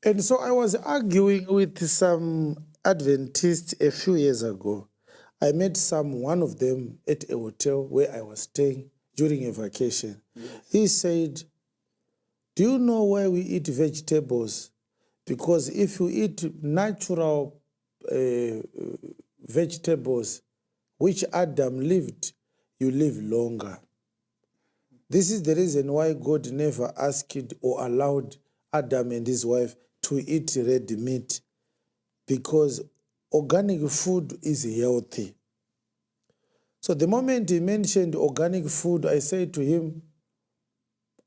And so I was arguing with some Adventists a few years ago. I met one of them at a hotel where I was staying during a vacation. Yes. He said, do you know why we eat vegetables? Because if you eat natural vegetables, which Adam lived, you live longer. This is the reason why God never asked or allowed Adam and his wife to eat red meat, because organic food is healthy. So the moment he mentioned organic food, I said to him,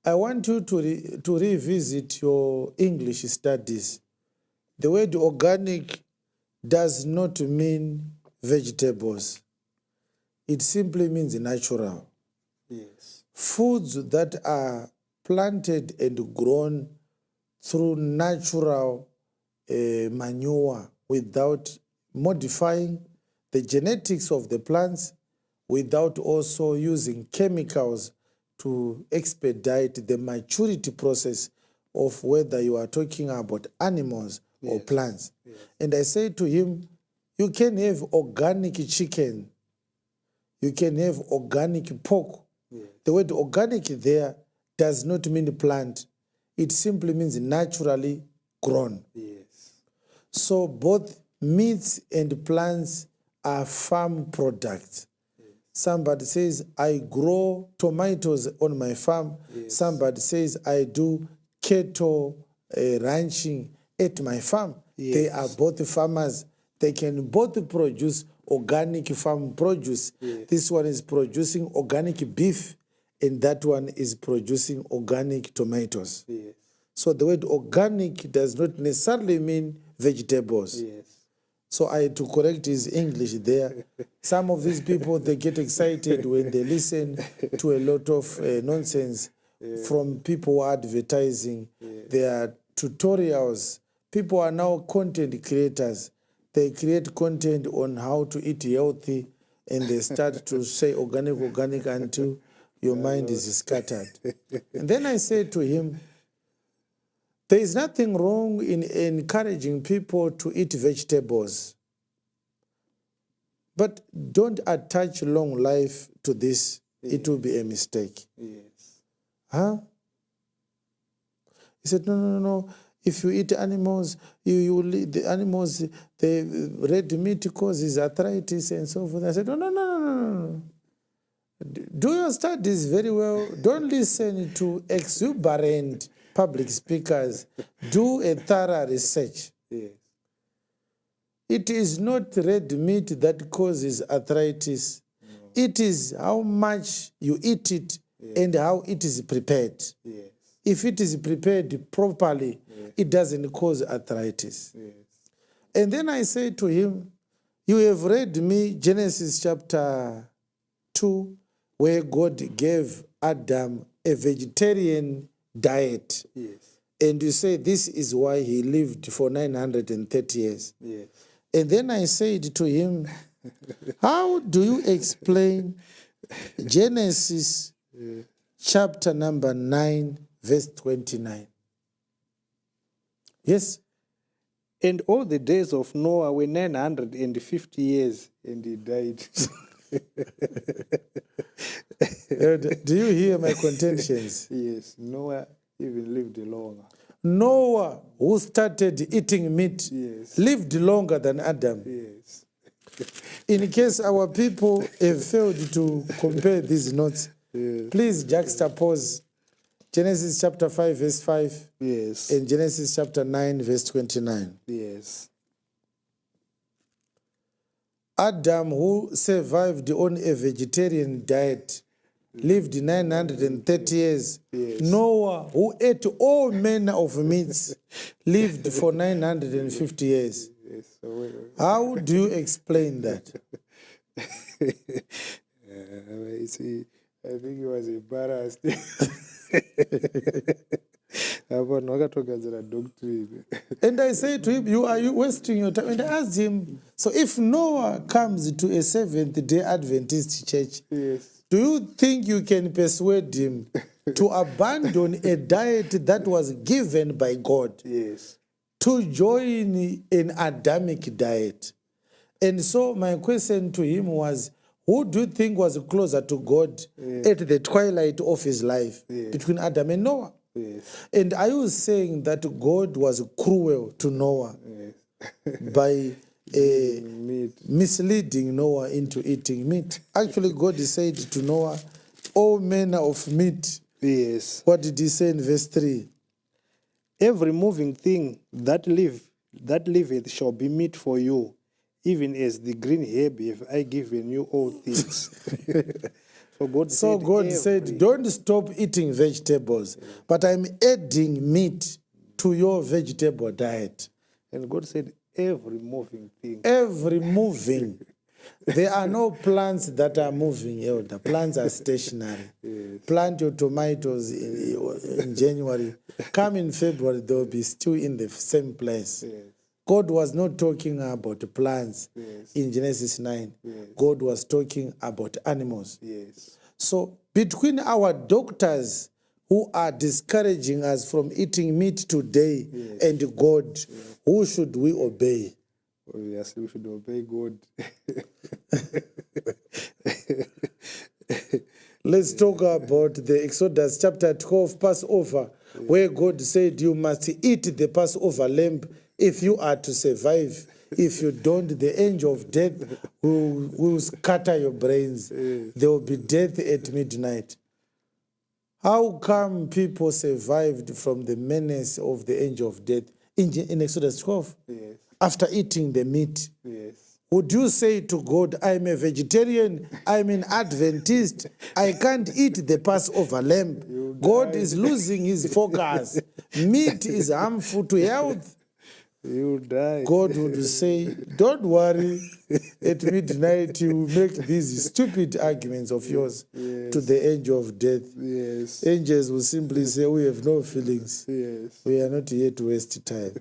I want you to revisit your English studies. The word organic does not mean vegetables. It simply means natural. Yes. Foods that are planted and grown through natural manure without modifying the genetics of the plants, without also using chemicals to expedite the maturity process of whether you are talking about animals or plants. Yes. And I said to him, you can have organic chicken, you can have organic pork. Yes. The word organic there does not mean plant. It simply means naturally grown. Yes. So both meats and plants are farm products. Yes. Somebody says, I grow tomatoes on my farm. Yes. Somebody says, I do cattle ranching at my farm. Yes. They are both farmers. They can both produce organic farm produce. Yes. This one is producing organic beef, and that one is producing organic tomatoes. Yes. So the word organic does not necessarily mean vegetables. Yes. So I had to correct his English there. Some of these people, they get excited when they listen to a lot of nonsense from people who are advertising. There are tutorials. People are now content creators. They create content on how to eat healthy, and they start to say organic until your mind is scattered. And then I said to him, there is nothing wrong in encouraging people to eat vegetables, but don't attach long life to this. It will be a mistake. Yes. Huh? He said, no. If you eat animals, the animals, the red meat causes arthritis and so forth. I said, no. Do your studies very well. Don't listen to exuberant public speakers. Do a thorough research. Yes. It is not red meat that causes arthritis. No. It is how much you eat it and how it is prepared. Yes. If it is prepared properly, it doesn't cause arthritis. Yes. And then I said to him, you have read me Genesis chapter 2, where God gave Adam a vegetarian diet. Yes. And you say this is why he lived for 930 years. Yes. And then I said to him, how do you explain Genesis chapter number 9, verse 29? Yes? And all the days of Noah were 950 years, and he died. Do you hear my contentions? Yes, Noah even lived longer. Noah, who started eating meat, lived longer than Adam. Yes. In case our people have failed to compare these notes, please juxtapose Genesis chapter 5, verse 5, and Genesis chapter 9, verse 29. Yes. Adam, who survived on a vegetarian diet, lived 930 years. Yes. Noah, who ate all manner of meats, lived for 950 years. Yes. So, how do you explain that? You see, I think he was embarrassed. And I said to him, are you wasting your time? And I asked him, so if Noah comes to a Seventh Day Adventist church, do you think you can persuade him to abandon a diet that was given by God? Yes. to join an Adamic diet. And so my question to him was, who do you think was closer to God at the twilight of his life between Adam and Noah? Yes. And I was saying that God was cruel to Noah by misleading Noah into eating meat. Actually, God said to Noah, all manner of meat. Yes. What did he say in verse 3? Every moving thing that liveth shall be meat for you, even as the green herb have I given you all things. So God said, don't stop eating vegetables, but I'm adding meat to your vegetable diet. And God said, every moving thing. Every moving. There are no plants that are moving, Elder. Plants are stationary. Yes. Plant your tomatoes in January. Come in February, they'll be still in the same place. Yes. God was not talking about plants in Genesis 9. God was talking about animals. Yes. So between our doctors who are discouraging us from eating meat today and God, who should we obey? Obviously, we should obey God. Let's talk about the Exodus chapter 12 Passover, where God said you must eat the Passover lamb if you are to survive. If you don't, the angel of death will scatter your brains. There will be death at midnight. How come people survived from the menace of the angel of death in Exodus 12? Yes. After eating the meat. Yes. Would you say to God, I'm a vegetarian, I'm an Adventist, I can't eat the Passover lamb? God is losing his focus. Meat is harmful to health. You die. God would say, don't worry, at midnight you will make these stupid arguments of yours to the angel of death. Yes. Angels will simply say, we have no feelings. Yes. We are not here to waste time.